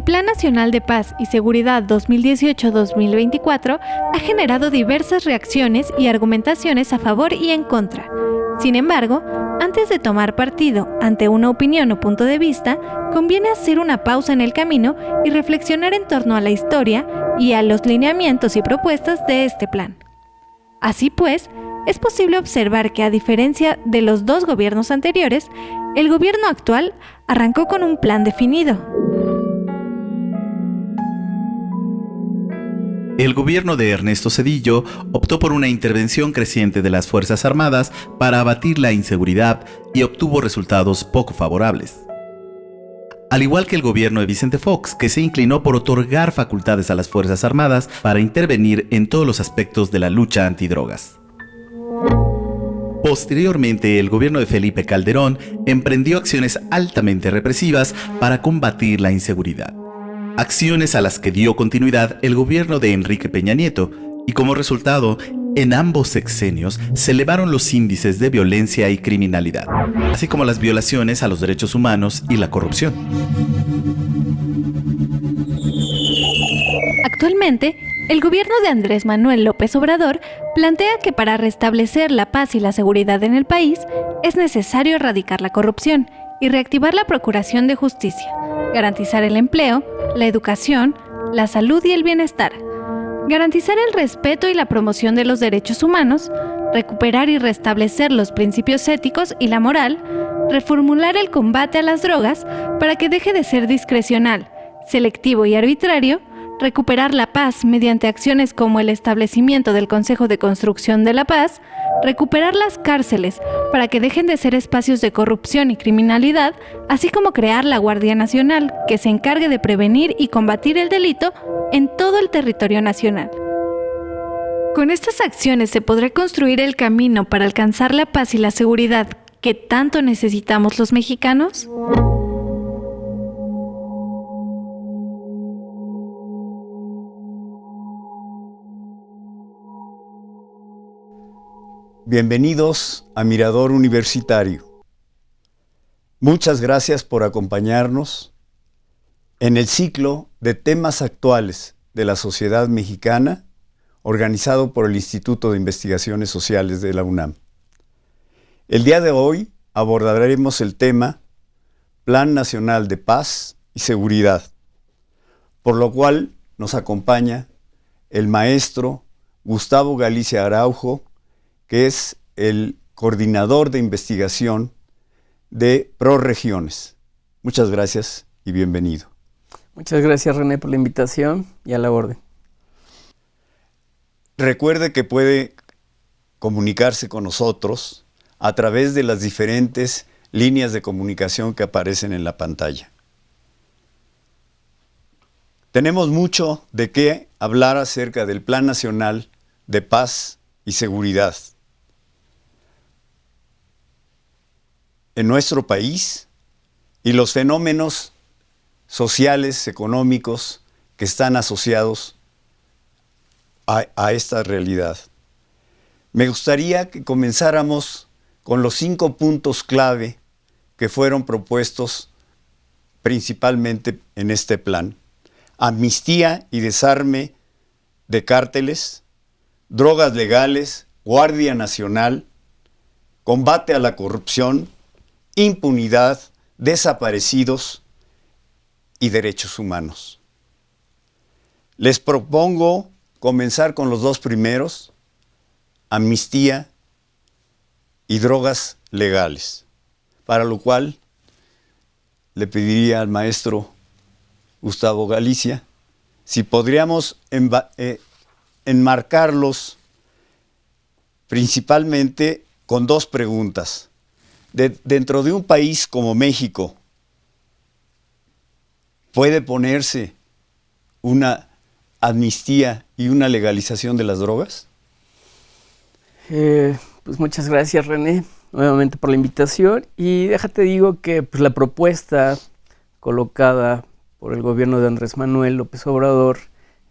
Plan Nacional de Paz y Seguridad 2018-2024 ha generado diversas reacciones y argumentaciones a favor y en contra. Sin embargo, antes de tomar partido ante una opinión o punto de vista, conviene hacer una pausa en el camino y reflexionar en torno a la historia y a los lineamientos y propuestas de este plan. Así pues, es posible observar que, a diferencia de los dos gobiernos anteriores, el gobierno actual arrancó con un plan definido. El gobierno de Ernesto Zedillo optó por una intervención creciente de las Fuerzas Armadas para abatir la inseguridad y obtuvo resultados poco favorables. Al igual que el gobierno de Vicente Fox, que se inclinó por otorgar facultades a las Fuerzas Armadas para intervenir en todos los aspectos de la lucha antidrogas. Posteriormente, el gobierno de Felipe Calderón emprendió acciones altamente represivas para combatir la inseguridad. Acciones a las que dio continuidad el gobierno de Enrique Peña Nieto, y como resultado, en ambos sexenios se elevaron los índices de violencia y criminalidad, así como las violaciones a los derechos humanos y la corrupción. Actualmente, el gobierno de Andrés Manuel López Obrador plantea que para restablecer la paz y la seguridad en el país es necesario erradicar la corrupción y reactivar la procuración de justicia, garantizar el empleo, la educación, la salud y el bienestar, garantizar el respeto y la promoción de los derechos humanos, recuperar y restablecer los principios éticos y la moral, reformular el combate a las drogas para que deje de ser discrecional, selectivo y arbitrario, recuperar la paz mediante acciones como el establecimiento del Consejo de Construcción de la Paz, recuperar las cárceles para que dejen de ser espacios de corrupción y criminalidad, así como crear la Guardia Nacional, que se encargue de prevenir y combatir el delito en todo el territorio nacional. Con estas acciones se podrá construir el camino para alcanzar la paz y la seguridad que tanto necesitamos los mexicanos. Bienvenidos a Mirador Universitario. Muchas gracias por acompañarnos en el ciclo de temas actuales de la sociedad mexicana, organizado por el Instituto de Investigaciones Sociales de la UNAM. El día de hoy abordaremos el tema Plan Nacional de Paz y Seguridad, por lo cual nos acompaña el maestro Gustavo Galicia Araujo, que es el coordinador de investigación de ProRegiones. Muchas gracias y bienvenido. Muchas gracias, René, por la invitación y a la orden. Recuerde que puede comunicarse con nosotros a través de las diferentes líneas de comunicación que aparecen en la pantalla. Tenemos mucho de qué hablar acerca del Plan Nacional de Paz y Seguridad. En nuestro país y los fenómenos sociales, económicos que están asociados a esta realidad. Me gustaría que comenzáramos con los 5 puntos clave que fueron propuestos principalmente en este plan. Amnistía y desarme de cárteles, drogas legales, Guardia Nacional, combate a la corrupción, impunidad, desaparecidos y derechos humanos. Les propongo comenzar con los 2 primeros, amnistía y drogas legales, para lo cual le pediría al maestro Gustavo Galicia si podríamos enmarcarlos principalmente con 2 preguntas. Dentro de un país como México, ¿puede ponerse una amnistía y una legalización de las drogas? Pues muchas gracias, René, nuevamente por la invitación. Y déjate digo que pues, la propuesta colocada por el gobierno de Andrés Manuel López Obrador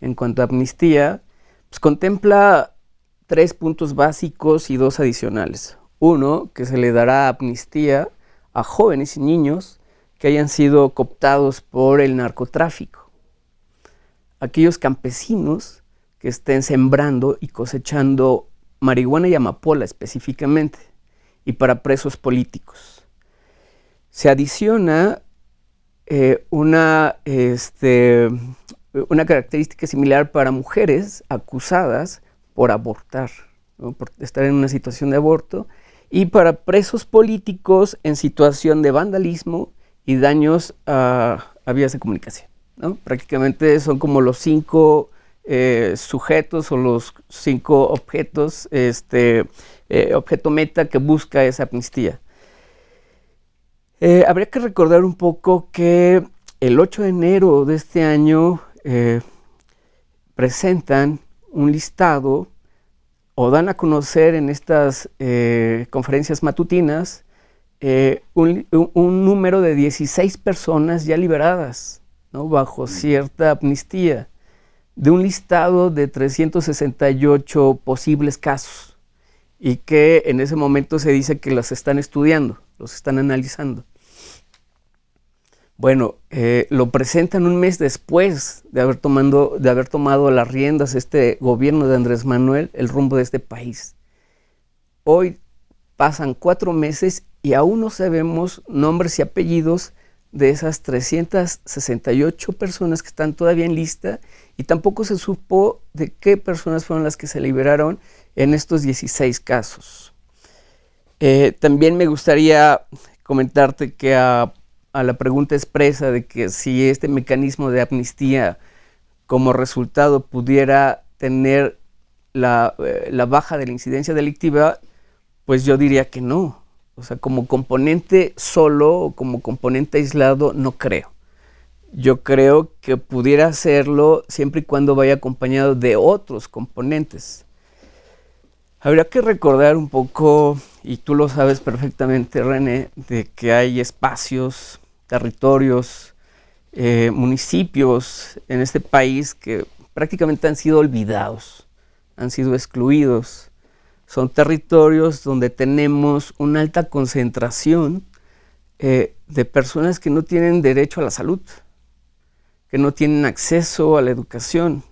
en cuanto a amnistía, pues contempla 3 puntos básicos y 2 adicionales. 1, que se le dará amnistía a jóvenes y niños que hayan sido cooptados por el narcotráfico. aquellos campesinos que estén sembrando y cosechando marihuana y amapola específicamente, y para presos políticos. Se adiciona una característica similar para mujeres acusadas por abortar, ¿no? Por estar en una situación de aborto, y para presos políticos en situación de vandalismo y daños a vías de comunicación, ¿no? Prácticamente son como los 5 sujetos o los 5 objetos, objeto meta que busca esa amnistía. Habría que recordar un poco que el 8 de enero de este año presentan un listado o dan a conocer en estas conferencias matutinas un número de 16 personas ya liberadas, ¿no? Bajo cierta amnistía, de un listado de 368 posibles casos, y que en ese momento se dice que los están estudiando, los están analizando. Bueno, lo presentan un mes después de haber tomado las riendas este gobierno de Andrés Manuel, el rumbo de este país. Hoy pasan 4 meses y aún no sabemos nombres y apellidos de esas 368 personas que están todavía en lista, y tampoco se supo de qué personas fueron las que se liberaron en estos 16 casos. También me gustaría comentarte que a la pregunta expresa de que si este mecanismo de amnistía como resultado pudiera tener la baja de la incidencia delictiva, pues yo diría que no. O sea, como componente solo o como componente aislado, no creo. Yo creo que pudiera hacerlo siempre y cuando vaya acompañado de otros componentes. Habría que recordar un poco, y tú lo sabes perfectamente, René, de que hay espacios, territorios, municipios en este país que prácticamente han sido olvidados, han sido excluidos. Son territorios donde tenemos una alta concentración de personas que no tienen derecho a la salud, que no tienen acceso a la educación,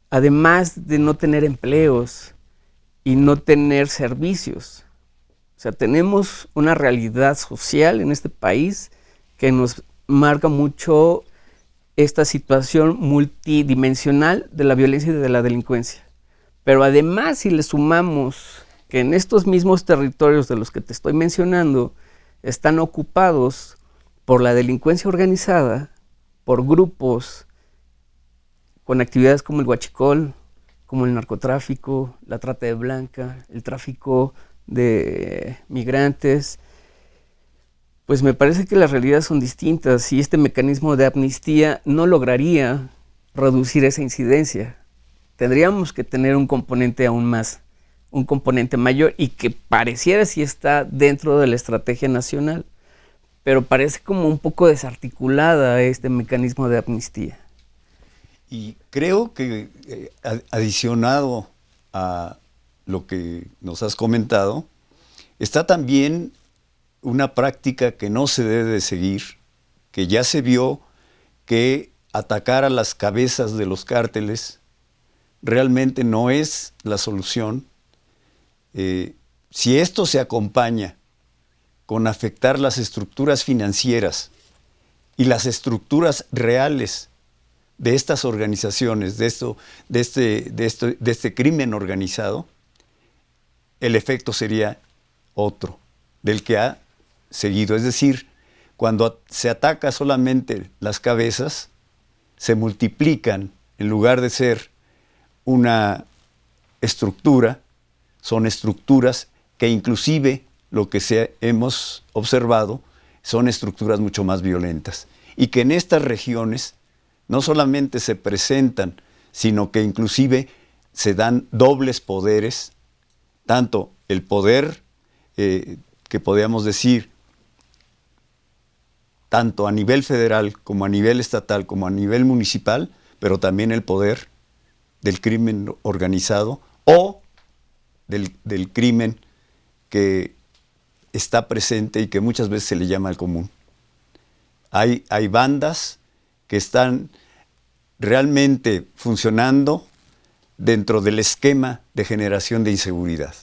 además de no tener empleos y no tener servicios. O sea, tenemos una realidad social en este país que nos marca mucho esta situación multidimensional de la violencia y de la delincuencia. Pero además, si le sumamos que en estos mismos territorios de los que te estoy mencionando están ocupados por la delincuencia organizada, por grupos con actividades como el huachicol, como el narcotráfico, la trata de blanca, el tráfico de migrantes, pues me parece que las realidades son distintas y este mecanismo de amnistía no lograría reducir esa incidencia. Tendríamos que tener un componente aún más, un componente mayor, y que pareciera sí está dentro de la estrategia nacional, pero parece como un poco desarticulada este mecanismo de amnistía. Y creo que adicionado a lo que nos has comentado, está también una práctica que no se debe de seguir, que ya se vio que atacar a las cabezas de los cárteles realmente no es la solución. Si esto se acompaña con afectar las estructuras financieras y las estructuras reales de estas organizaciones, de este crimen organizado, el efecto sería otro del que ha seguido. Es decir, cuando se ataca solamente las cabezas, se multiplican, en lugar de ser una estructura, son estructuras que inclusive lo que hemos observado son estructuras mucho más violentas, y que en estas regiones no solamente se presentan, sino que inclusive se dan dobles poderes, tanto el poder que podríamos decir tanto a nivel federal como a nivel estatal como a nivel municipal, pero también el poder del crimen organizado o del crimen que está presente y que muchas veces se le llama al común. Hay bandas que están realmente funcionando dentro del esquema de generación de inseguridad.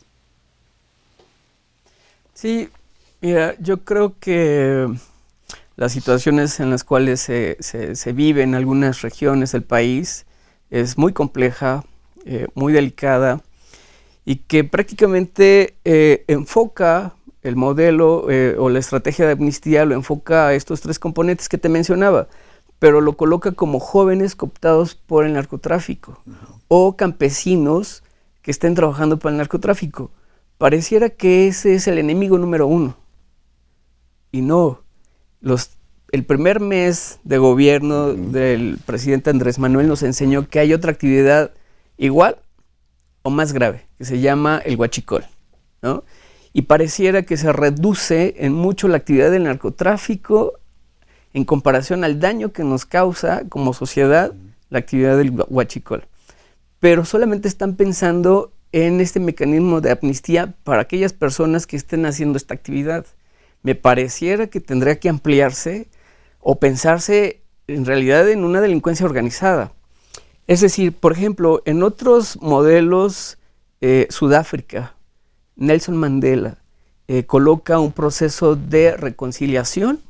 Sí, mira, yo creo que las situaciones en las cuales se vive en algunas regiones del país es muy compleja, muy delicada, y que prácticamente enfoca el modelo o la estrategia de amnistía, lo enfoca a estos tres componentes que te mencionaba, pero lo coloca como jóvenes cooptados por el narcotráfico o campesinos que estén trabajando para el narcotráfico. Pareciera que ese es el enemigo número uno. Y no, el primer mes de gobierno del presidente Andrés Manuel nos enseñó que hay otra actividad igual o más grave, que se llama el huachicol, ¿no? Y pareciera que se reduce en mucho la actividad del narcotráfico en comparación al daño que nos causa como sociedad la actividad del huachicol. Pero solamente están pensando en este mecanismo de amnistía para aquellas personas que estén haciendo esta actividad. Me pareciera que tendría que ampliarse o pensarse en realidad en una delincuencia organizada. Es decir, por ejemplo, en otros modelos, Sudáfrica, Nelson Mandela coloca un proceso de reconciliación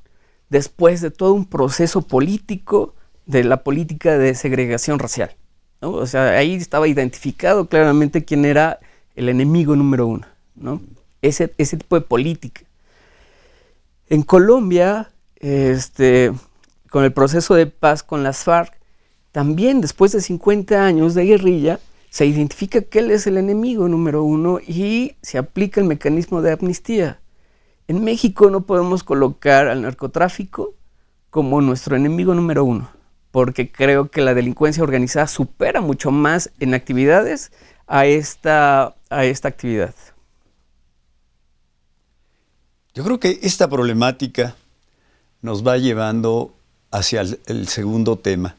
después de todo un proceso político de la política de segregación racial, ¿no? O sea, ahí estaba identificado claramente quién era el enemigo número uno, ¿no? Ese tipo de política. En Colombia, con el proceso de paz con las FARC, también después de 50 años de guerrilla, se identifica que él es el enemigo número uno y se aplica el mecanismo de amnistía. En México no podemos colocar al narcotráfico como nuestro enemigo número uno, porque creo que la delincuencia organizada supera mucho más en actividades a esta actividad. Yo creo que esta problemática nos va llevando hacia el segundo tema,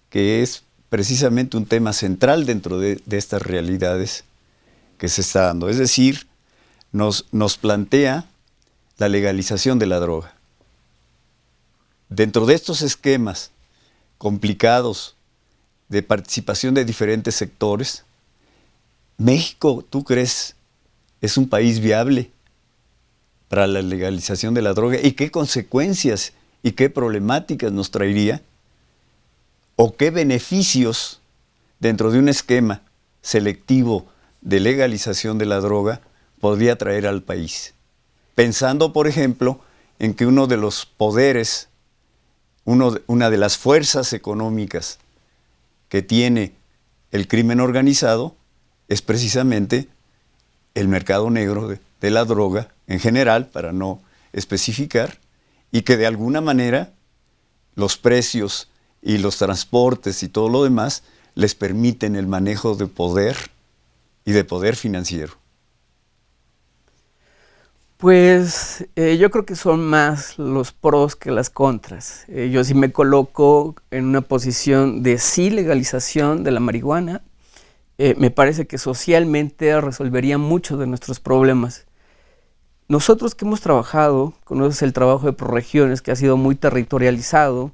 que es precisamente un tema central dentro de estas realidades que se está dando. Es decir, nos plantea la legalización de la droga. Dentro de estos esquemas complicados de participación de diferentes sectores, México, ¿tú crees, es un país viable para la legalización de la droga? ¿Y qué consecuencias y qué problemáticas nos traería? ¿O qué beneficios dentro de un esquema selectivo de legalización de la droga podría traer al país? Pensando, por ejemplo, en que uno de los poderes, una de las fuerzas económicas que tiene el crimen organizado es precisamente el mercado negro de la droga en general, para no especificar, y que de alguna manera los precios y los transportes y todo lo demás les permiten el manejo de poder y de poder financiero. Pues yo creo que son más los pros que las contras. Yo sí me coloco en una posición de sí legalización de la marihuana. Me parece que socialmente resolvería muchos de nuestros problemas. Nosotros que hemos trabajado, conoces el trabajo de Proregiones, que ha sido muy territorializado,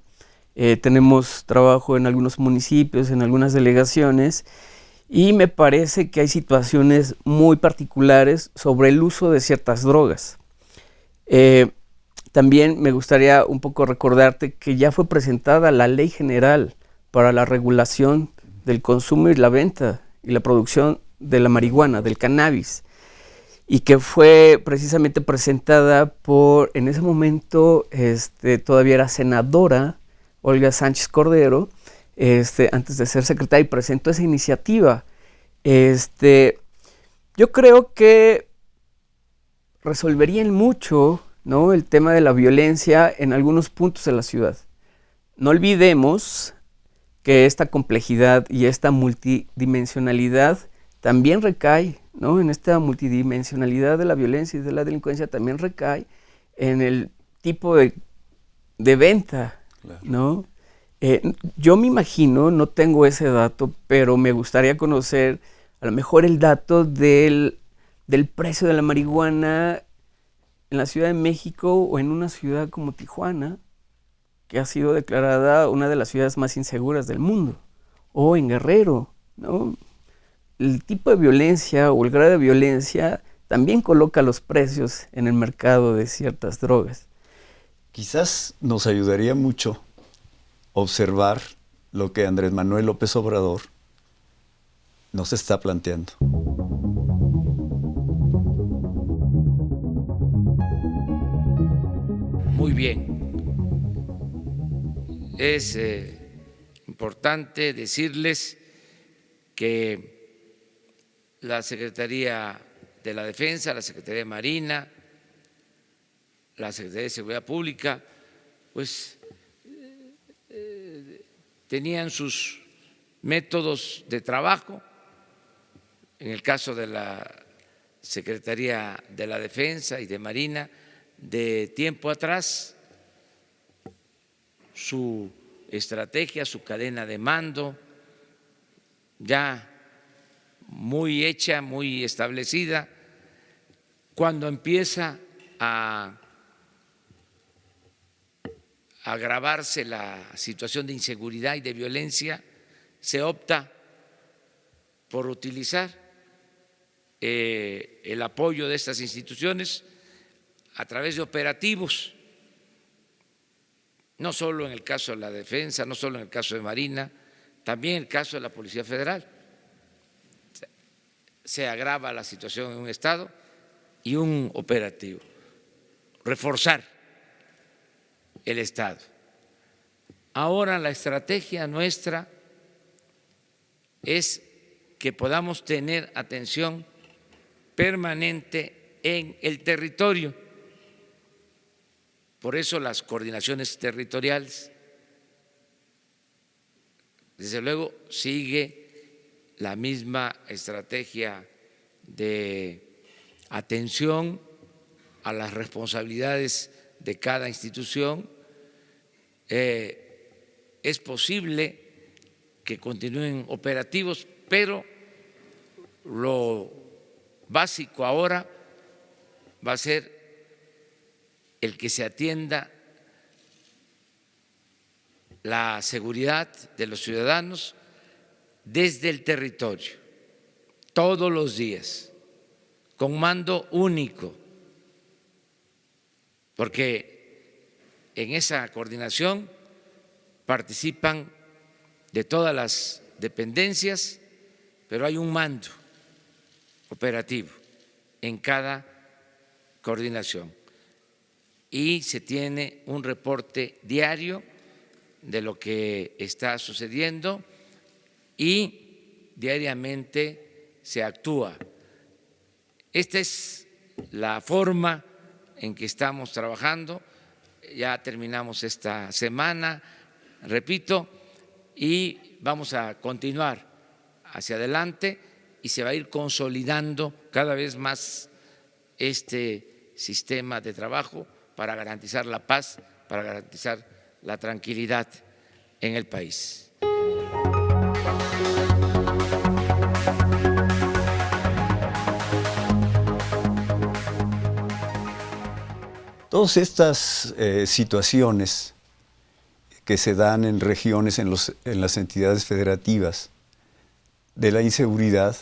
tenemos trabajo en algunos municipios, en algunas delegaciones, y me parece que hay situaciones muy particulares sobre el uso de ciertas drogas. También me gustaría un poco recordarte que ya fue presentada la Ley General para la regulación del consumo y la venta y la producción de la marihuana, del cannabis, y que fue precisamente presentada por, en ese momento, todavía era senadora, Olga Sánchez Cordero, antes de ser secretaria, y presentó esa iniciativa. Yo creo que resolverían mucho, ¿no?, el tema de la violencia en algunos puntos de la ciudad. No olvidemos que esta complejidad y esta multidimensionalidad también recae, ¿no?, en esta multidimensionalidad de la violencia y de la delincuencia también recae en el tipo de venta, claro, ¿no? Yo me imagino, no tengo ese dato, pero me gustaría conocer a lo mejor el dato del precio de la marihuana en la Ciudad de México o en una ciudad como Tijuana, que ha sido declarada una de las ciudades más inseguras del mundo, o en Guerrero, ¿no? El tipo de violencia o el grado de violencia también coloca los precios en el mercado de ciertas drogas. Quizás nos ayudaría mucho observar lo que Andrés Manuel López Obrador nos está planteando. Muy bien. Es importante decirles que la Secretaría de la Defensa, la Secretaría de Marina, la Secretaría de Seguridad Pública, pues tenían sus métodos de trabajo. En el caso de la Secretaría de la Defensa y de Marina, de tiempo atrás, su estrategia, su cadena de mando, ya muy hecha, muy establecida. Cuando empieza a agravarse la situación de inseguridad y de violencia, se opta por utilizar el apoyo de estas instituciones a través de operativos, no solo en el caso de la Defensa, no solo en el caso de Marina, también en el caso de la Policía Federal. Se agrava la situación en un estado y un operativo, reforzar el estado. Ahora la estrategia nuestra es que podamos tener atención permanente en el territorio. Por eso las coordinaciones territoriales. Desde luego sigue la misma estrategia de atención a las responsabilidades de cada institución. Es posible que continúen operativos, pero lo básico ahora va a ser el que se atienda la seguridad de los ciudadanos desde el territorio, todos los días, con mando único, porque en esa coordinación participan de todas las dependencias, pero hay un mando operativo en cada coordinación y se tiene un reporte diario de lo que está sucediendo y diariamente se actúa. Esta es la forma en que estamos trabajando. Ya terminamos esta semana, repito, y vamos a continuar hacia adelante y se va a ir consolidando cada vez más este sistema de trabajo para garantizar la paz, para garantizar la tranquilidad en el país. Todas estas situaciones que se dan en regiones, en las entidades federativas de la inseguridad,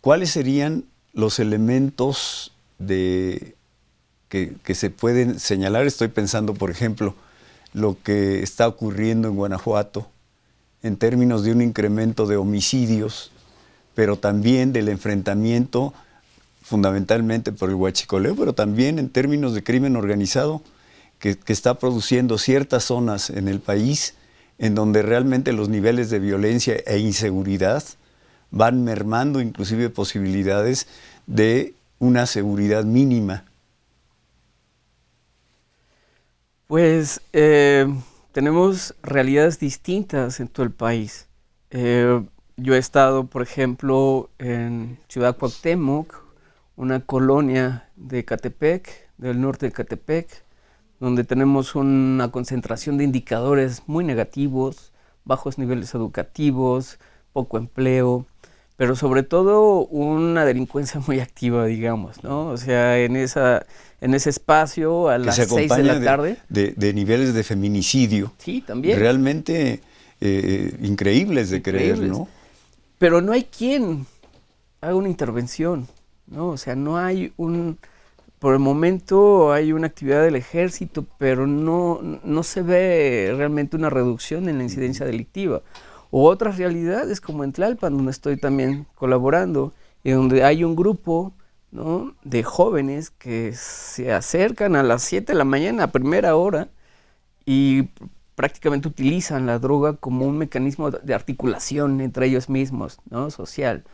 ¿cuáles serían los elementos que se pueden señalar? Estoy pensando, por ejemplo, lo que está ocurriendo en Guanajuato en términos de un incremento de homicidios, pero también del enfrentamiento fundamentalmente por el huachicoleo, pero también en términos de crimen organizado que está produciendo ciertas zonas en el país en donde realmente los niveles de violencia e inseguridad van mermando inclusive posibilidades de una seguridad mínima. Pues tenemos realidades distintas en todo el país. Yo he estado, por ejemplo, en Ciudad Cuauhtémoc, una colonia de Ecatepec, del norte de Ecatepec, donde tenemos una concentración de indicadores muy negativos, bajos niveles educativos, poco empleo, pero sobre todo una delincuencia muy activa, digamos, ¿no? O sea, en ese espacio a las 6 de la tarde. De niveles de feminicidio. Sí, también. Realmente increíbles de creer, ¿no? Pero no hay quien haga una intervención, ¿no? O sea, no hay por el momento hay una actividad del ejército, pero no se ve realmente una reducción en la incidencia delictiva. O otras realidades como en Tlalpan, donde estoy también colaborando, y donde hay un grupo, ¿no?, de jóvenes que se acercan a las 7 de la mañana, a primera hora, y prácticamente utilizan la droga como un mecanismo de articulación entre ellos mismos, ¿no?, social.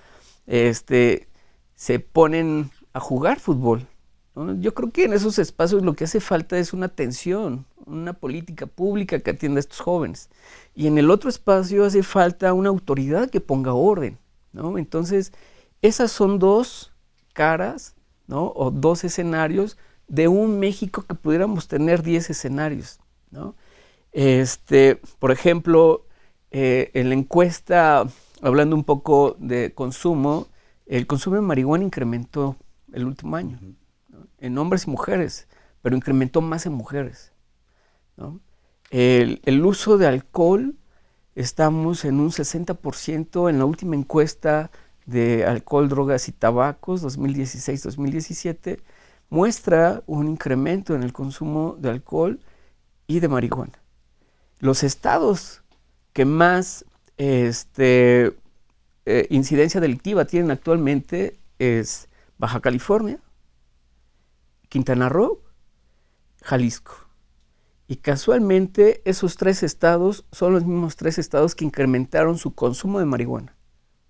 Se ponen a jugar fútbol, ¿no? Yo creo que en esos espacios lo que hace falta es una atención, una política pública que atienda a estos jóvenes. Y en el otro espacio hace falta una autoridad que ponga orden, ¿no? Entonces, esas son dos caras, ¿no?, o dos escenarios de un México que pudiéramos tener 10 escenarios, ¿no? Por ejemplo, en la encuesta, hablando un poco de consumo, el consumo de marihuana incrementó el último año, ¿no?, en hombres y mujeres, pero incrementó más en mujeres, ¿no? El uso de alcohol, estamos en un 60% en la última encuesta de alcohol, drogas y tabacos 2016-2017, muestra un incremento en el consumo de alcohol y de marihuana. Los estados que más incidencia delictiva tienen actualmente es Baja California, Quintana Roo, Jalisco. Y casualmente esos 3 estados son los mismos 3 estados que incrementaron su consumo de marihuana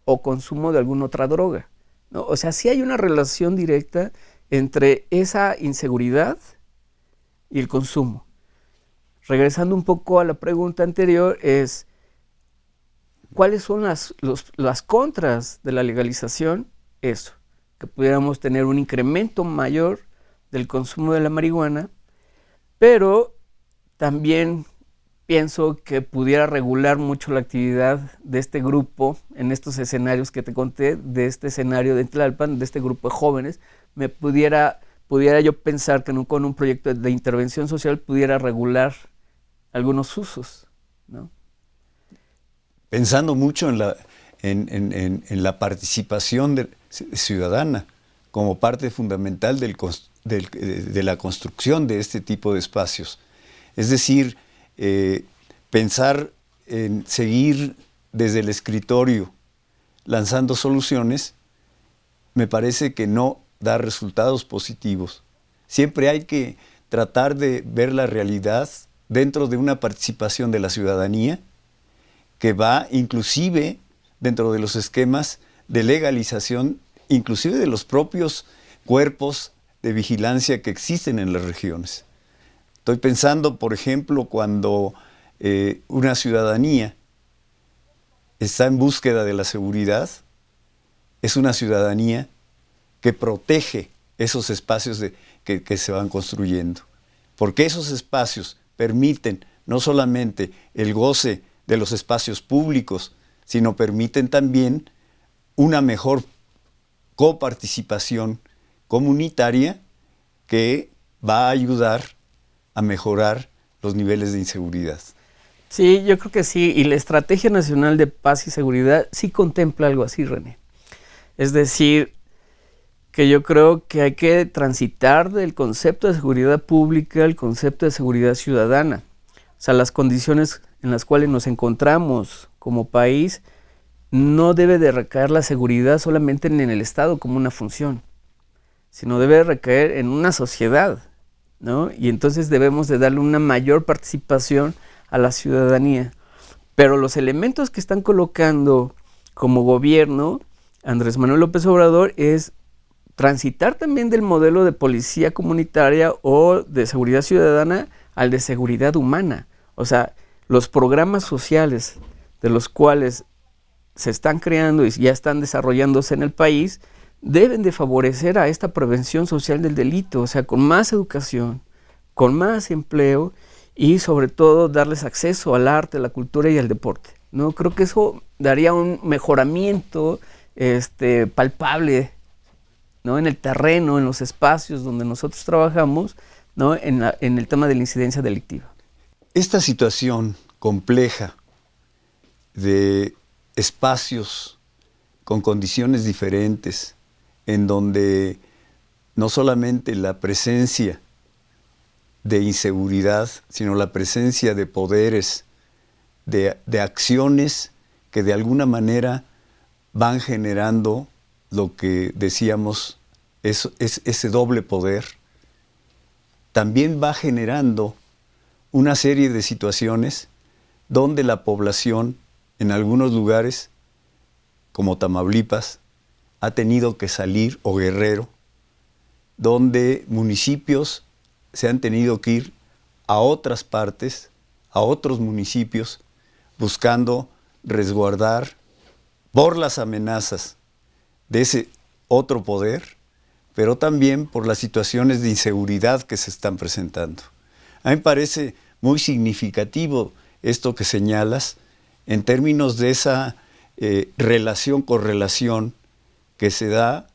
o consumo de alguna otra droga, ¿no? O sea, sí hay una relación directa entre esa inseguridad y el consumo. Regresando un poco a la pregunta anterior, es ¿cuáles son las contras de la legalización? Eso, que pudiéramos tener un incremento mayor del consumo de la marihuana, pero también pienso que pudiera regular mucho la actividad de este grupo en estos escenarios que te conté, de este escenario de Tlalpan, de este grupo de jóvenes. Pudiera yo pensar que con un proyecto de intervención social pudiera regular algunos usos, ¿no? Pensando mucho en la participación ciudadana como parte fundamental de la construcción de este tipo de espacios. Es decir, pensar en seguir desde el escritorio lanzando soluciones me parece que no da resultados positivos. Siempre hay que tratar de ver la realidad dentro de una participación de la ciudadanía que va inclusive dentro de los esquemas de legalización, inclusive de los propios cuerpos de vigilancia que existen en las regiones. Estoy pensando, por ejemplo, cuando una ciudadanía está en búsqueda de la seguridad, es una ciudadanía que protege esos espacios que se van construyendo, porque esos espacios permiten no solamente el goce de los espacios públicos, sino permiten también una mejor coparticipación comunitaria que va a ayudar a mejorar los niveles de inseguridad. Sí, yo creo que sí, y la Estrategia Nacional de Paz y Seguridad sí contempla algo así, René. Es decir, que yo creo que hay que transitar del concepto de seguridad pública al concepto de seguridad ciudadana. O sea, las condiciones en las cuales nos encontramos como país, no debe de recaer la seguridad solamente en el Estado como una función, sino debe recaer en una sociedad, ¿no? Y entonces debemos de darle una mayor participación a la ciudadanía. Pero los elementos que están colocando como gobierno Andrés Manuel López Obrador es transitar también del modelo de policía comunitaria o de seguridad ciudadana al de seguridad humana. O sea, los programas sociales de los cuales se están creando y ya están desarrollándose en el país deben de favorecer a esta prevención social del delito, o sea, con más educación, con más empleo y sobre todo darles acceso al arte, a la cultura y al deporte, ¿no? Creo que eso daría un mejoramiento palpable, ¿no? En el terreno, en los espacios donde nosotros trabajamos, ¿no? En el tema de la incidencia delictiva. Esta situación compleja de espacios con condiciones diferentes, en donde no solamente la presencia de inseguridad, sino la presencia de poderes, de acciones que de alguna manera van generando lo que decíamos, es ese doble poder, también va generando una serie de situaciones donde la población en algunos lugares, como Tamaulipas, ha tenido que salir, o Guerrero, donde municipios se han tenido que ir a otras partes, a otros municipios, buscando resguardar por las amenazas de ese otro poder, pero también por las situaciones de inseguridad que se están presentando. A mí me parece muy significativo esto que señalas en términos de esa correlación que se da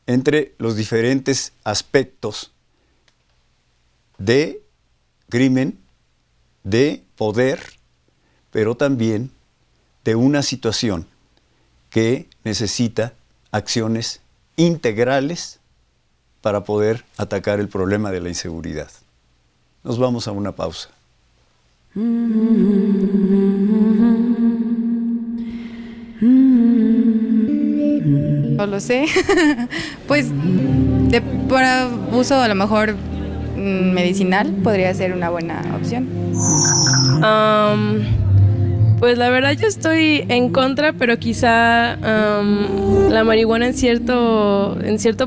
entre los diferentes aspectos de crimen, de poder, pero también de una situación que necesita acciones integrales para poder atacar el problema de la inseguridad. Nos vamos a una pausa. No lo sé. Pues para uso a lo mejor medicinal podría ser una buena opción. Pues la verdad yo estoy en contra, pero quizá la marihuana en cierto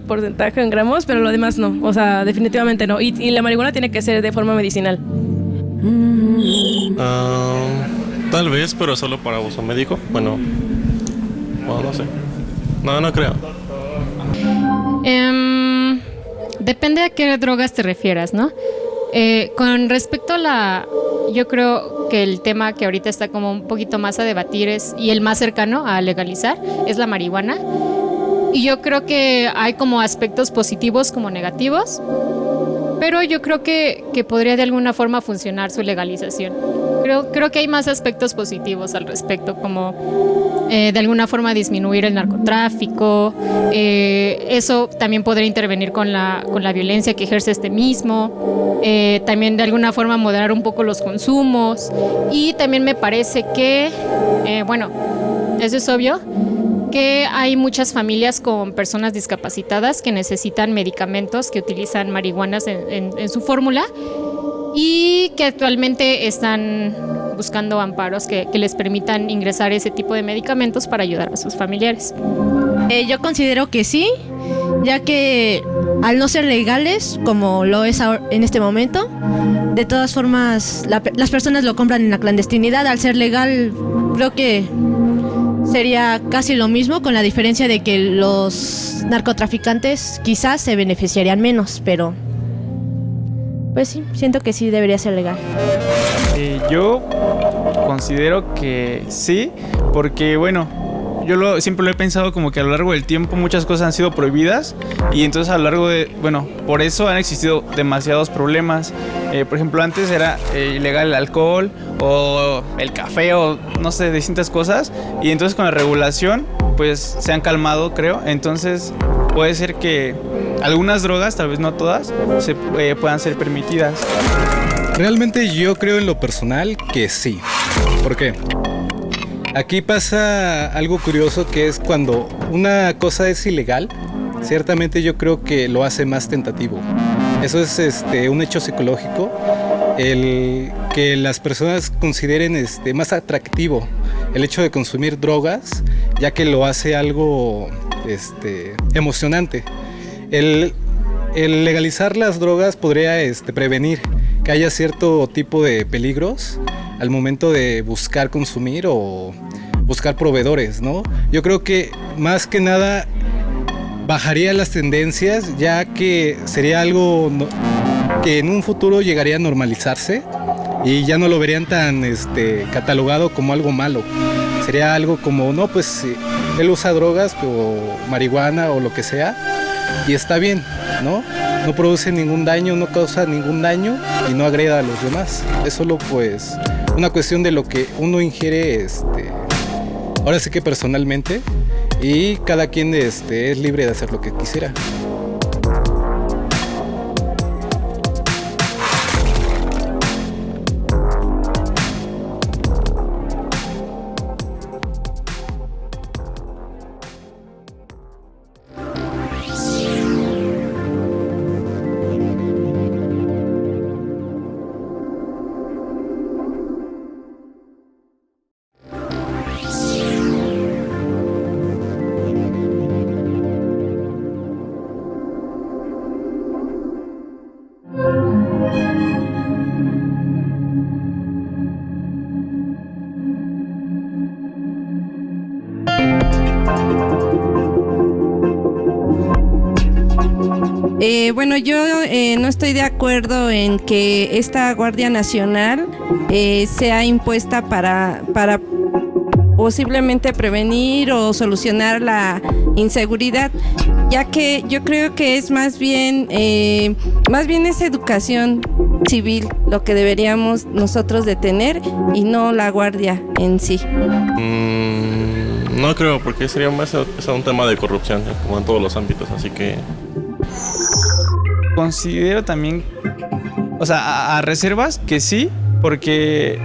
porcentaje en gramos, pero lo demás no, o sea, definitivamente no. Y la marihuana tiene que ser de forma medicinal. Tal vez, pero solo para uso médico. Bueno, no sé. No creo. Depende a qué drogas te refieras, ¿no? Con respecto a yo creo que el tema que ahorita está como un poquito más a debatir y el más cercano a legalizar es la marihuana. Y yo creo que hay como aspectos positivos como negativos, pero yo creo que podría de alguna forma funcionar su legalización. Creo que hay más aspectos positivos al respecto, como de alguna forma disminuir el narcotráfico, eso también podría intervenir con la violencia que ejerce este mismo, también de alguna forma moderar un poco los consumos, y también me parece que, eso es obvio, que hay muchas familias con personas discapacitadas que necesitan medicamentos que utilizan marihuanas en su fórmula y que actualmente están buscando amparos que les permitan ingresar ese tipo de medicamentos para ayudar a sus familiares. Yo considero que sí, ya que al no ser legales, como lo es en este momento, de todas formas las personas lo compran en la clandestinidad. Al ser legal, creo que sería casi lo mismo, con la diferencia de que los narcotraficantes quizás se beneficiarían menos, pero pues sí, siento que sí debería ser legal. Yo considero que sí, porque siempre lo he pensado como que a lo largo del tiempo muchas cosas han sido prohibidas y entonces a lo largo por eso han existido demasiados problemas. Por ejemplo, antes era ilegal el alcohol o el café o no sé, distintas cosas, y entonces con la regulación pues se han calmado, creo. Entonces puede ser que algunas drogas, tal vez no todas, puedan ser permitidas. Realmente yo creo en lo personal que sí. ¿Por qué? Aquí pasa algo curioso, que es cuando una cosa es ilegal, ciertamente yo creo que lo hace más tentativo. Eso es un hecho psicológico, el que las personas consideren más atractivo el hecho de consumir drogas, ya que lo hace algo emocionante. El legalizar las drogas podría prevenir que haya cierto tipo de peligros al momento de buscar consumir o buscar proveedores, ¿no? Yo creo que más que nada bajaría las tendencias, ya que sería algo que en un futuro llegaría a normalizarse y ya no lo verían tan catalogado como algo malo. Sería algo como, no, pues él usa drogas o marihuana o lo que sea y está bien, ¿no? No produce ningún daño, no causa ningún daño y no agreda a los demás. Es solo pues una cuestión de lo que uno ingiere, ahora sí que personalmente, y cada quien es libre de hacer lo que quisiera. Bueno, yo no estoy de acuerdo en que esta Guardia Nacional sea impuesta para posiblemente prevenir o solucionar la inseguridad, ya que yo creo que es más bien es educación civil lo que deberíamos nosotros de tener y no la guardia en sí. No creo, porque sería más un tema de corrupción, como en todos los ámbitos, así que... Considero también, o sea, a reservas que sí, porque,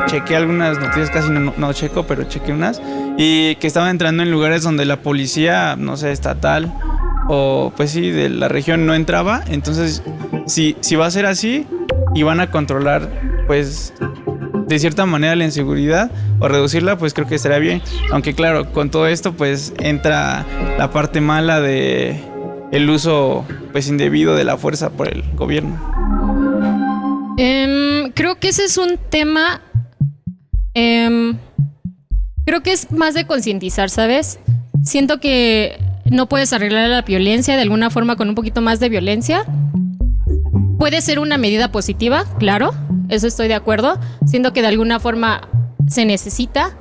chequé algunas noticias, casi no checo, pero chequé unas, y que estaban entrando en lugares donde la policía, no sé, estatal, o pues sí, de la región no entraba. Entonces, si va a ser así, y van a controlar, pues, de cierta manera la inseguridad, o reducirla, pues creo que estaría bien. Aunque claro, con todo esto, pues, entra la parte mala de el uso pues indebido de la fuerza por el gobierno. Creo que ese es un tema, creo que es más de concientizar, ¿sabes? Siento que no puedes arreglar la violencia de alguna forma con un poquito más de violencia. Puede ser una medida positiva, claro, eso estoy de acuerdo. Siento que de alguna forma se necesita,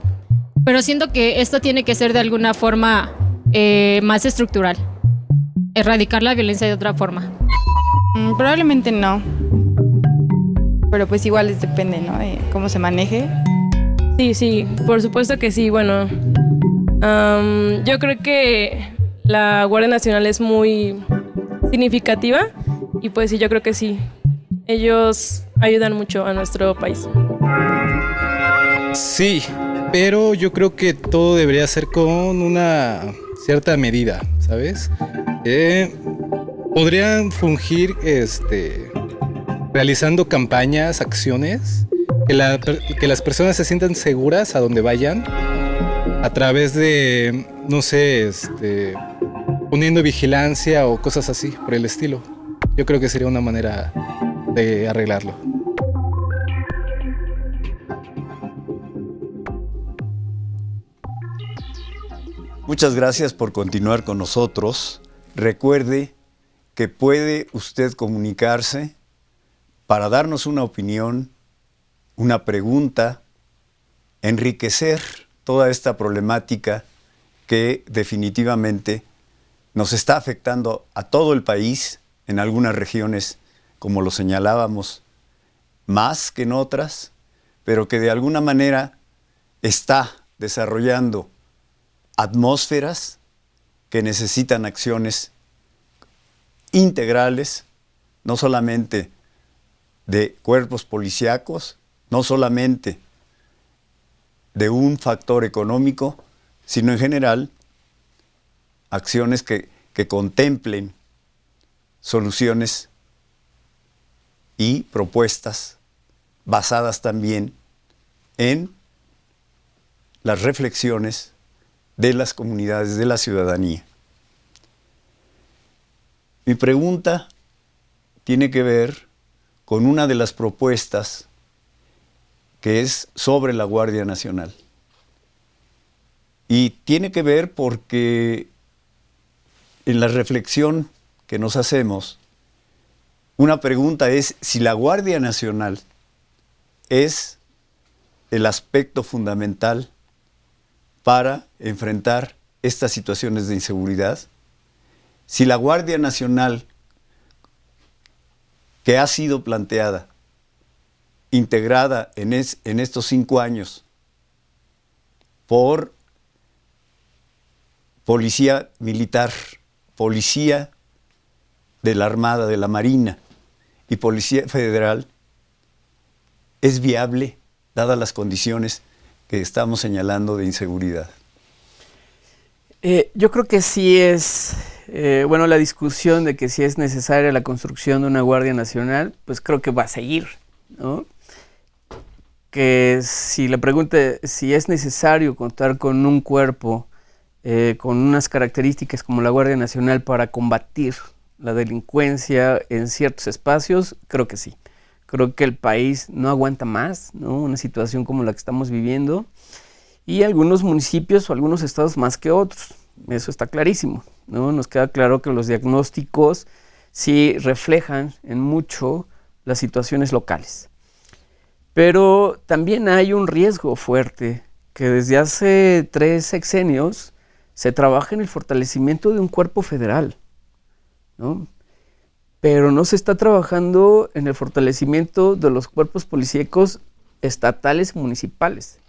pero siento que esto tiene que ser de alguna forma más estructural. Erradicar la violencia de otra forma. Probablemente no. Pero pues igual depende, ¿no? De cómo se maneje. Sí, por supuesto que sí. Bueno, yo creo que la Guardia Nacional es muy significativa y pues sí, yo creo que sí. Ellos ayudan mucho a nuestro país. Sí, pero yo creo que todo debería ser con una cierta medida, ¿sabes? Podrían fungir realizando campañas, acciones, que las personas se sientan seguras a donde vayan, a través de, no sé, poniendo vigilancia o cosas así, por el estilo. Yo creo que sería una manera de arreglarlo. Muchas gracias por continuar con nosotros. Recuerde que puede usted comunicarse para darnos una opinión, una pregunta, enriquecer toda esta problemática que definitivamente nos está afectando a todo el país, en algunas regiones, como lo señalábamos, más que en otras, pero que de alguna manera está desarrollando atmósferas que necesitan acciones integrales, no solamente de cuerpos policíacos, no solamente de un factor económico, sino en general acciones que contemplen soluciones y propuestas basadas también en las reflexiones de las comunidades, de la ciudadanía. Mi pregunta tiene que ver con una de las propuestas que es sobre la Guardia Nacional. Y tiene que ver porque en la reflexión que nos hacemos, una pregunta es si la Guardia Nacional es el aspecto fundamental para enfrentar estas situaciones de inseguridad. Si la Guardia Nacional, que ha sido planteada, integrada en estos 5 años por policía militar, policía de la Armada, de la Marina y Policía Federal, es viable dadas las condiciones que estamos señalando de inseguridad. Yo creo que sí es, la discusión de que si es necesaria la construcción de una Guardia Nacional, pues creo que va a seguir, ¿no? Que si la pregunta si es necesario contar con un cuerpo con unas características como la Guardia Nacional para combatir la delincuencia en ciertos espacios, creo que sí. Creo que el país no aguanta más, ¿no? Una situación como la que estamos viviendo, y algunos municipios o algunos estados más que otros. Eso está clarísimo, ¿no? Nos queda claro que los diagnósticos sí reflejan en mucho las situaciones locales. Pero también hay un riesgo fuerte, que desde hace 3 sexenios se trabaja en el fortalecimiento de un cuerpo federal, ¿no? Pero no se está trabajando en el fortalecimiento de los cuerpos policíacos estatales y municipales.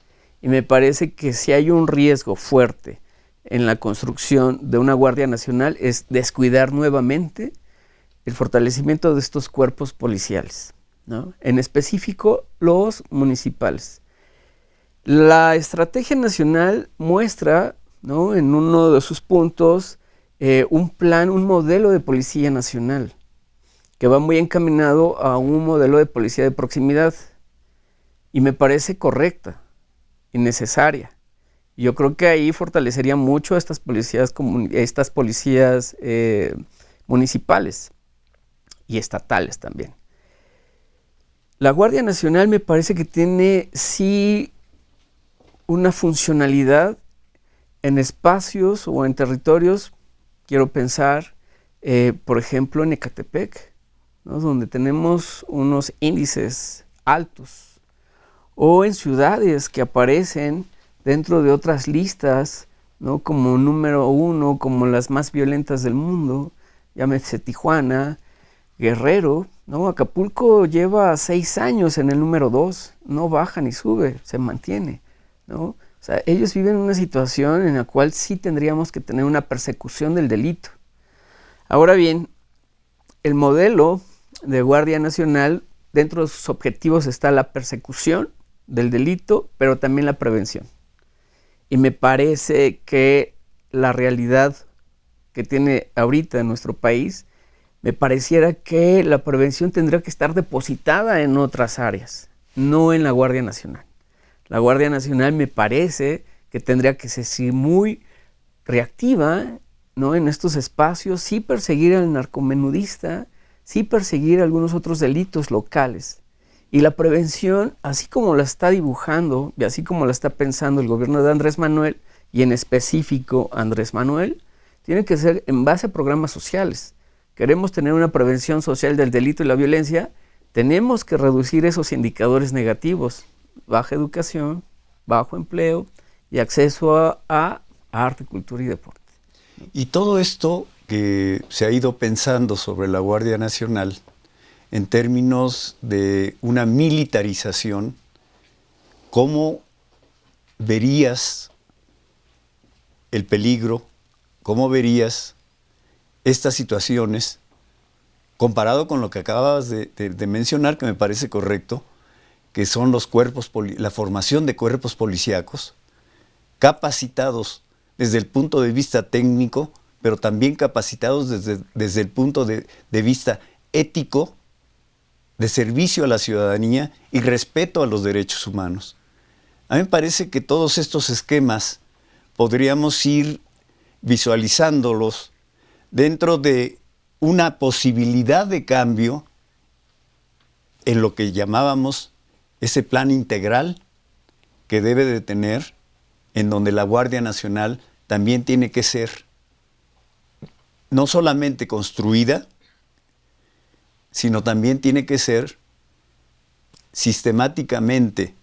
Y me parece que si hay un riesgo fuerte en la construcción de una Guardia Nacional es descuidar nuevamente el fortalecimiento de estos cuerpos policiales, ¿no? En específico los municipales. La estrategia nacional muestra, ¿no?, en uno de sus puntos un modelo de policía nacional que va muy encaminado a un modelo de policía de proximidad, y me parece correcta y necesaria. Yo creo que ahí fortalecería mucho a estas policías municipales y estatales también. La Guardia Nacional me parece que tiene sí una funcionalidad en espacios o en territorios. Quiero pensar, por ejemplo, en Ecatepec, ¿no?, donde tenemos unos índices altos, o en ciudades que aparecen dentro de otras listas, ¿no?, como número 1, como las más violentas del mundo, llámese Tijuana, Guerrero, ¿no? Acapulco lleva 6 años en el número 2, no baja ni sube, se mantiene, ¿no? O sea, ellos viven una situación en la cual sí tendríamos que tener una persecución del delito. Ahora bien, el modelo de Guardia Nacional, dentro de sus objetivos está la persecución del delito, pero también la prevención. Y me parece que la realidad que tiene ahorita en nuestro país, me pareciera que la prevención tendría que estar depositada en otras áreas, no en la Guardia Nacional. La Guardia Nacional me parece que tendría que ser muy reactiva, ¿no?, en estos espacios, sí perseguir al narcomenudista, sí perseguir algunos otros delitos locales. Y la prevención, así como la está dibujando y así como la está pensando el gobierno de Andrés Manuel, y en específico Andrés Manuel, tiene que ser en base a programas sociales. Queremos tener una prevención social del delito y la violencia, tenemos que reducir esos indicadores negativos: baja educación, bajo empleo y acceso a arte, cultura y deporte. Y todo esto que se ha ido pensando sobre la Guardia Nacional en términos de una militarización, ¿cómo verías el peligro? ¿Cómo verías estas situaciones comparado con lo que acabas de mencionar, que me parece correcto, que son los cuerpos, la formación de cuerpos policíacos capacitados desde el punto de vista técnico, pero también capacitados desde el punto de vista ético, de servicio a la ciudadanía y respeto a los derechos humanos? A mí me parece que todos estos esquemas podríamos ir visualizándolos dentro de una posibilidad de cambio en lo que llamábamos ese plan integral que debe de tener, en donde la Guardia Nacional también tiene que ser no solamente construida, sino también tiene que ser sistemáticamente,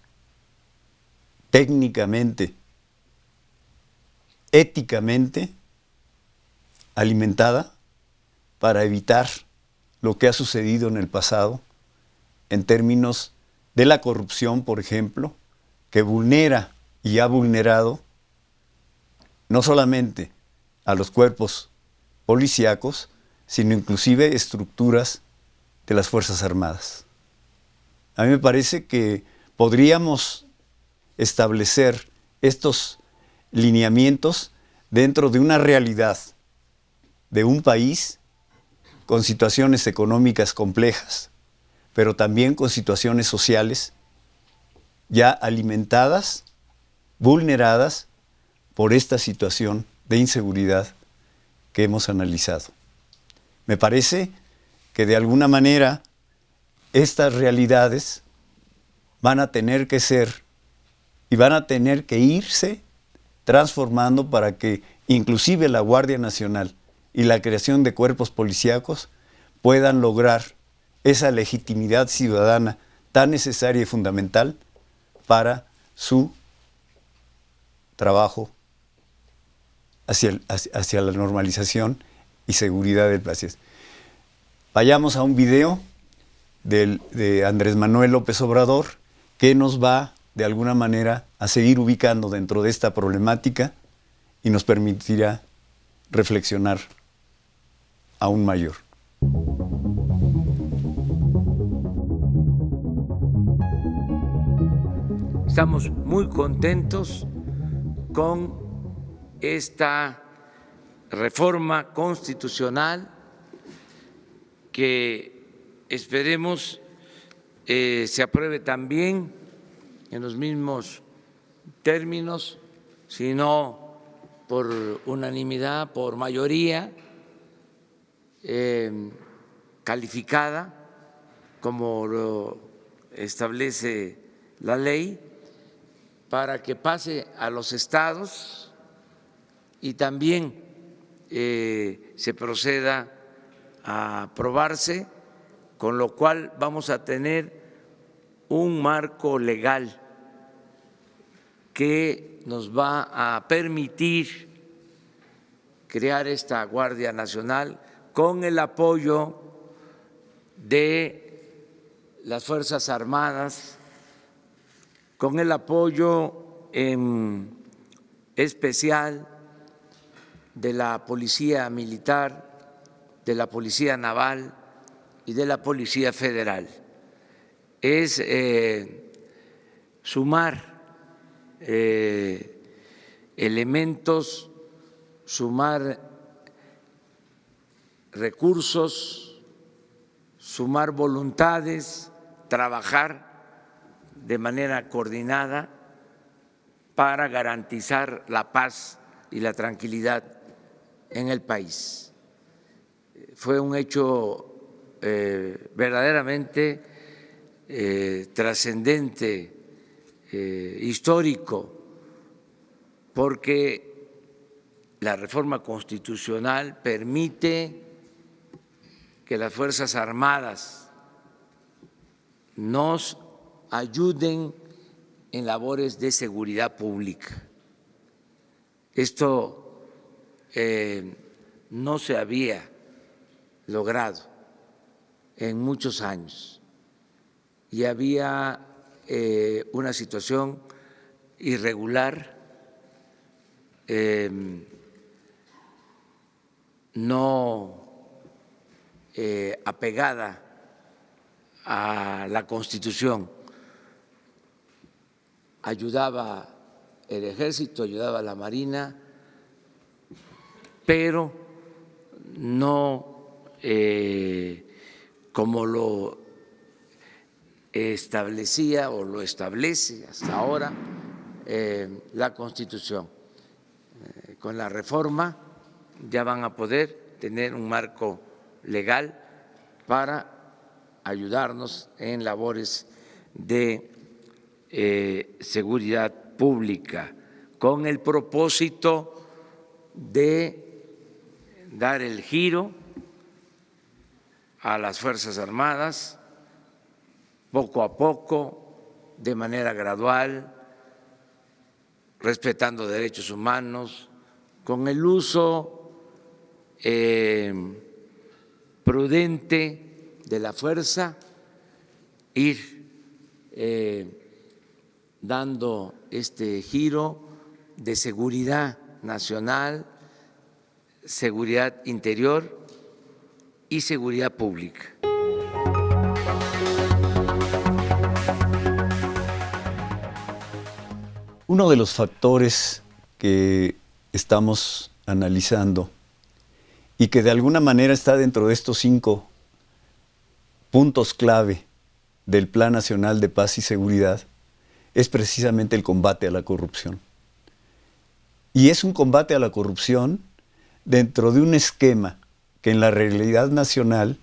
técnicamente éticamente alimentada para evitar lo que ha sucedido en el pasado en términos de la corrupción, por ejemplo, que vulnera y ha vulnerado no solamente a los cuerpos policíacos, sino inclusive estructuras de las Fuerzas Armadas. A mí me parece que podríamos establecer estos lineamientos dentro de una realidad de un país con situaciones económicas complejas, pero también con situaciones sociales ya alimentadas, vulneradas por esta situación de inseguridad que hemos analizado. Me parece que de alguna manera estas realidades van a tener que ser y van a tener que irse transformando para que inclusive la Guardia Nacional y la creación de cuerpos policíacos puedan lograr esa legitimidad ciudadana tan necesaria y fundamental para su trabajo hacia la normalización y seguridad del país. Vayamos a un video de Andrés Manuel López Obrador que nos va de alguna manera a seguir ubicando dentro de esta problemática y nos permitirá reflexionar aún mayor. Estamos muy contentos con esta reforma constitucional que esperemos se apruebe también en los mismos términos, si no por unanimidad, por mayoría calificada, como lo establece la ley, para que pase a los estados y también se proceda a aprobarse, con lo cual vamos a tener un marco legal que nos va a permitir crear esta Guardia Nacional con el apoyo de las Fuerzas Armadas, con el apoyo en especial de la Policía Militar, de la Policía Naval y de la Policía Federal. Es sumar elementos, sumar recursos, sumar voluntades, trabajar de manera coordinada para garantizar la paz y la tranquilidad en el país. Fue un hecho verdaderamente trascendente, histórico, porque la reforma constitucional permite que las Fuerzas Armadas nos ayuden en labores de seguridad pública. Esto no se había logrado en muchos años y había una situación irregular, no apegada a la Constitución. Ayudaba el Ejército, ayudaba la Marina, pero no como lo establecía o lo establece hasta ahora la Constitución. Con la reforma ya van a poder tener un marco legal para ayudarnos en labores de seguridad pública, con el propósito de dar el giro a las Fuerzas Armadas poco a poco, de manera gradual, respetando derechos humanos, con el uso prudente de la fuerza, ir dando este giro de seguridad nacional, seguridad interior y seguridad pública. Uno de los factores que estamos analizando y que de alguna manera está dentro de estos 5 puntos clave del Plan Nacional de Paz y Seguridad es precisamente el combate a la corrupción. Y es un combate a la corrupción dentro de un esquema que en la realidad nacional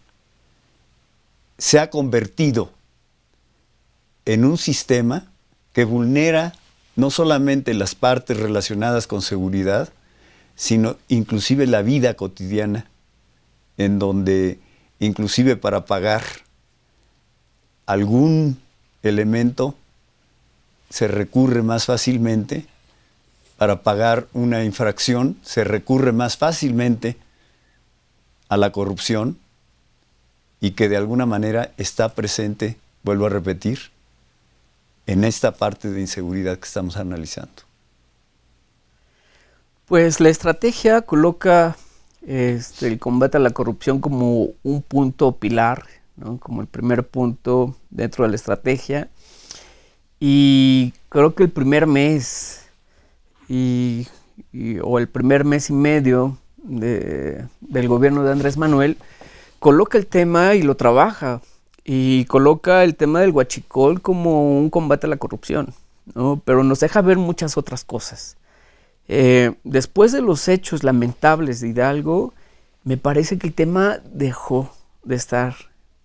se ha convertido en un sistema que vulnera no solamente las partes relacionadas con seguridad, sino inclusive la vida cotidiana, en donde inclusive para pagar algún elemento se recurre más fácilmente, para pagar una infracción se recurre más fácilmente a la corrupción, y que de alguna manera está presente, vuelvo a repetir, en esta parte de inseguridad que estamos analizando. Pues la estrategia coloca el combate a la corrupción como un punto pilar, ¿no? Como el primer punto dentro de la estrategia. Y creo que el primer mes o el primer mes y medio del gobierno de Andrés Manuel coloca el tema y lo trabaja. Y coloca el tema del huachicol como un combate a la corrupción, ¿no? Pero nos deja ver muchas otras cosas. Después de los hechos lamentables de Hidalgo, me parece que el tema dejó de estar,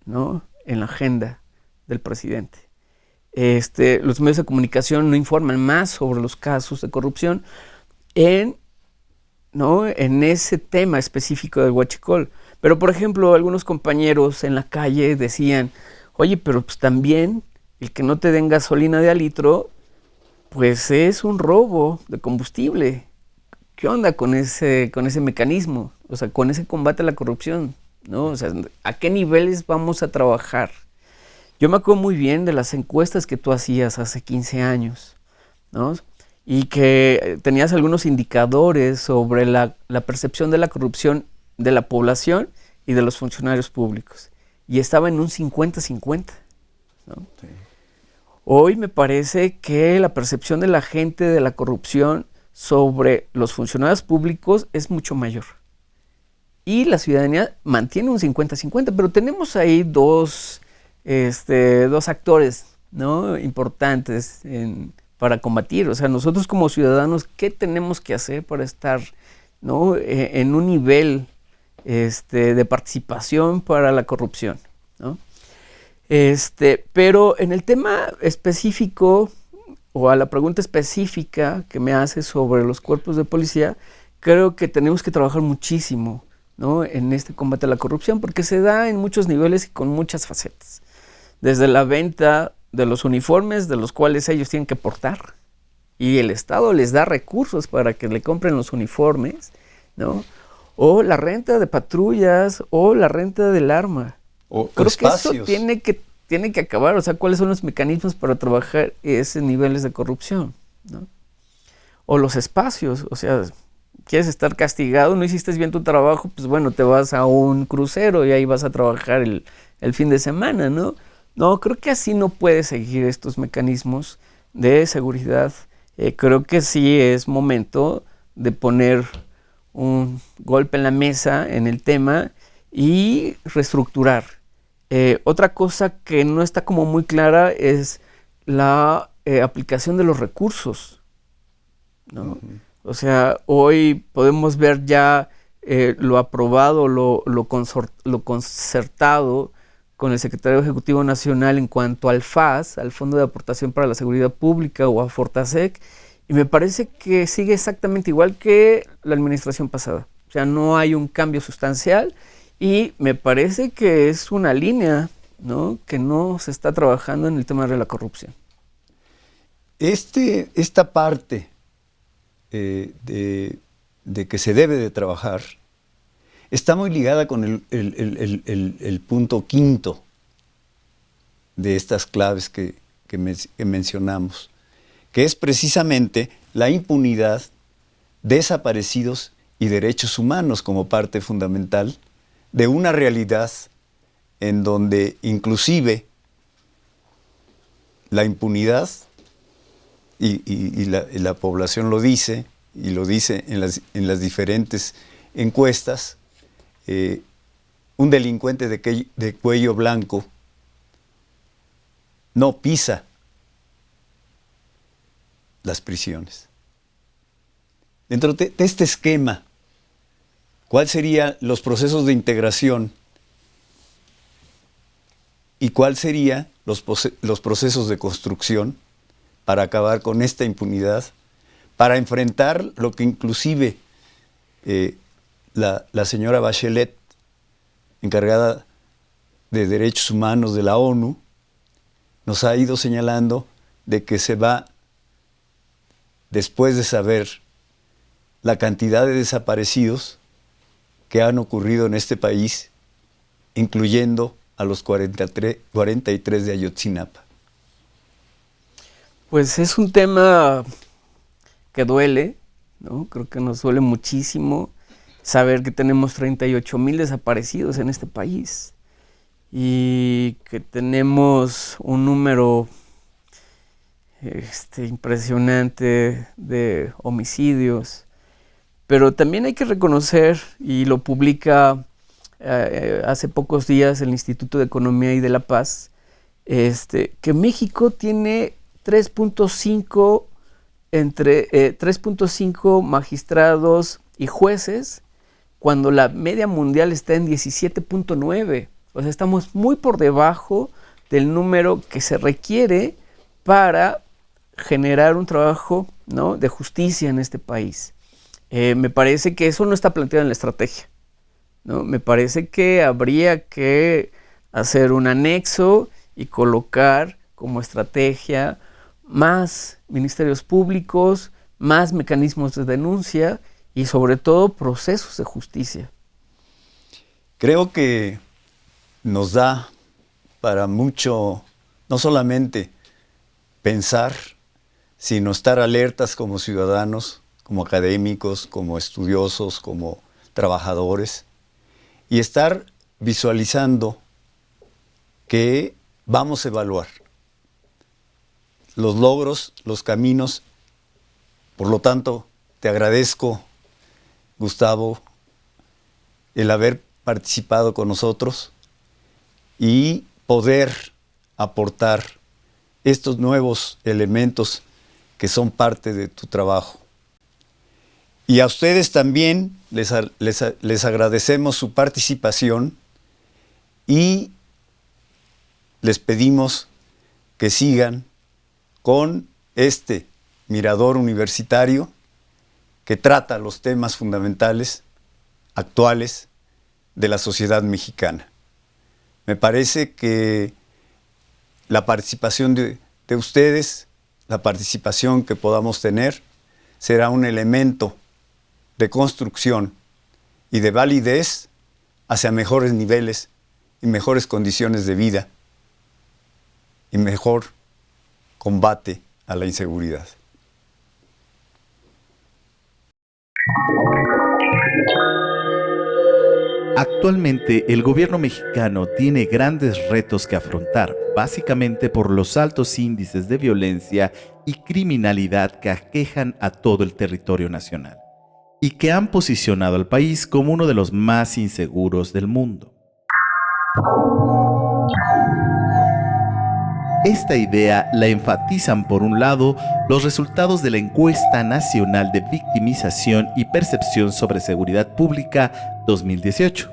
¿no?, en la agenda del presidente. Los medios de comunicación no informan más sobre los casos de corrupción en ese tema específico del huachicol. Pero, por ejemplo, algunos compañeros en la calle decían, oye, pero pues también el que no te den gasolina de a litro, pues es un robo de combustible. ¿Qué onda con ese mecanismo? O sea, con ese combate a la corrupción, ¿no? O sea, ¿a qué niveles vamos a trabajar? Yo me acuerdo muy bien de las encuestas que tú hacías hace 15 años, ¿no? Y que tenías algunos indicadores sobre la percepción de la corrupción de la población y de los funcionarios públicos. Y estaba en un 50-50, ¿no? Sí. Hoy me parece que la percepción de la gente de la corrupción sobre los funcionarios públicos es mucho mayor. Y la ciudadanía mantiene un 50-50, pero tenemos ahí dos actores, ¿no?, importantes para combatir. O sea, nosotros como ciudadanos, ¿qué tenemos que hacer para estar, ¿no?, en un nivel de participación para la corrupción, ¿no? Pero en el tema específico, o a la pregunta específica que me hace sobre los cuerpos de policía, creo que tenemos que trabajar muchísimo, ¿no?, en este combate a la corrupción, porque se da en muchos niveles y con muchas facetas. Desde la venta de los uniformes, de los cuales ellos tienen que portar, y el Estado les da recursos para que le compren los uniformes, ¿no?, o la renta de patrullas, o la renta del arma. O creo espacios. Que eso tiene que acabar. O sea, ¿cuáles son los mecanismos para trabajar esos niveles de corrupción, ¿no? O los espacios. O sea, ¿quieres estar castigado? ¿No hiciste bien tu trabajo? Pues bueno, te vas a un crucero y ahí vas a trabajar el fin de semana, ¿no? No, creo que así no puede seguir estos mecanismos de seguridad. Creo que sí es momento de poner un golpe en la mesa en el tema y reestructurar. Otra cosa que no está como muy clara es la aplicación de los recursos, ¿no? Uh-huh. O sea, hoy podemos ver ya lo aprobado, lo concertado con el Secretario Ejecutivo Nacional en cuanto al FAS, al Fondo de Aportación para la Seguridad Pública, o a Fortasec, y me parece que sigue exactamente igual que la administración pasada. O sea, no hay un cambio sustancial, y me parece que es una línea, ¿no?, que no se está trabajando en el tema de la corrupción. Esta parte de de que se debe de trabajar está muy ligada con el punto quinto de estas claves que mencionamos, que es precisamente la impunidad, desaparecidos y derechos humanos como parte fundamental de una realidad en donde inclusive la impunidad, y la población lo dice, y lo dice en las diferentes encuestas, un delincuente de cuello blanco no pisa las prisiones. Dentro de este esquema, ¿cuáles serían los procesos de integración y cuáles serían los procesos de construcción para acabar con esta impunidad, para enfrentar lo que inclusive la señora Bachelet, encargada de Derechos Humanos de la ONU, nos ha ido señalando de que se va, después de saber la cantidad de desaparecidos que han ocurrido en este país, incluyendo a los 43 de Ayotzinapa. Pues es un tema que duele, ¿no? Creo que nos duele muchísimo saber que tenemos 38,000 desaparecidos en este país y que tenemos un número impresionante de homicidios, pero también hay que reconocer, y lo publica hace pocos días el Instituto de Economía y de la Paz, que México tiene 3.5 magistrados y jueces, cuando la media mundial está en 17.9. O sea, estamos muy por debajo del número que se requiere para generar un trabajo, ¿no?, de justicia en este país. Me parece que eso no está planteado en la estrategia, ¿no? Me parece que habría que hacer un anexo y colocar como estrategia más ministerios públicos, más mecanismos de denuncia y sobre todo procesos de justicia. Creo que nos da para mucho, no solamente pensar, sino estar alertas como ciudadanos, como académicos, como estudiosos, como trabajadores, y estar visualizando que vamos a evaluar los logros, los caminos. Por lo tanto, te agradezco, Gustavo, el haber participado con nosotros y poder aportar estos nuevos elementos que son parte de tu trabajo. Y a ustedes también les agradecemos su participación y les pedimos que sigan con este mirador universitario que trata los temas fundamentales, actuales, de la sociedad mexicana. Me parece que la participación de ustedes, la participación que podamos tener, será un elemento de construcción y de validez hacia mejores niveles y mejores condiciones de vida y mejor combate a la inseguridad. Actualmente, el gobierno mexicano tiene grandes retos que afrontar, básicamente por los altos índices de violencia y criminalidad que aquejan a todo el territorio nacional y que han posicionado al país como uno de los más inseguros del mundo. Esta idea la enfatizan, por un lado, los resultados de la Encuesta Nacional de Victimización y Percepción sobre Seguridad Pública 2018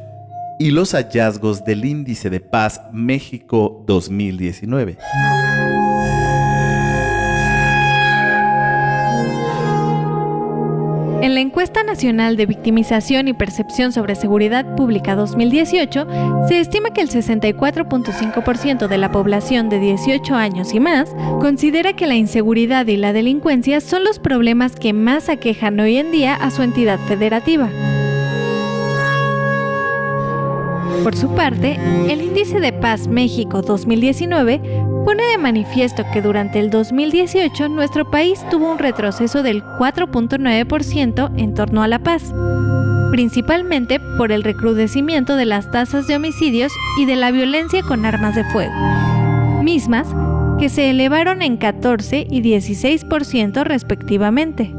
y los hallazgos del Índice de Paz México 2019. En la Encuesta Nacional de Victimización y Percepción sobre Seguridad Pública 2018, se estima que el 64.5% de la población de 18 años y más considera que la inseguridad y la delincuencia son los problemas que más aquejan hoy en día a su entidad federativa. Por su parte, el Índice de Paz México 2019 pone de manifiesto que durante el 2018 nuestro país tuvo un retroceso del 4.9% en torno a la paz, principalmente por el recrudecimiento de las tasas de homicidios y de la violencia con armas de fuego, mismas que se elevaron en 14 y 16% respectivamente.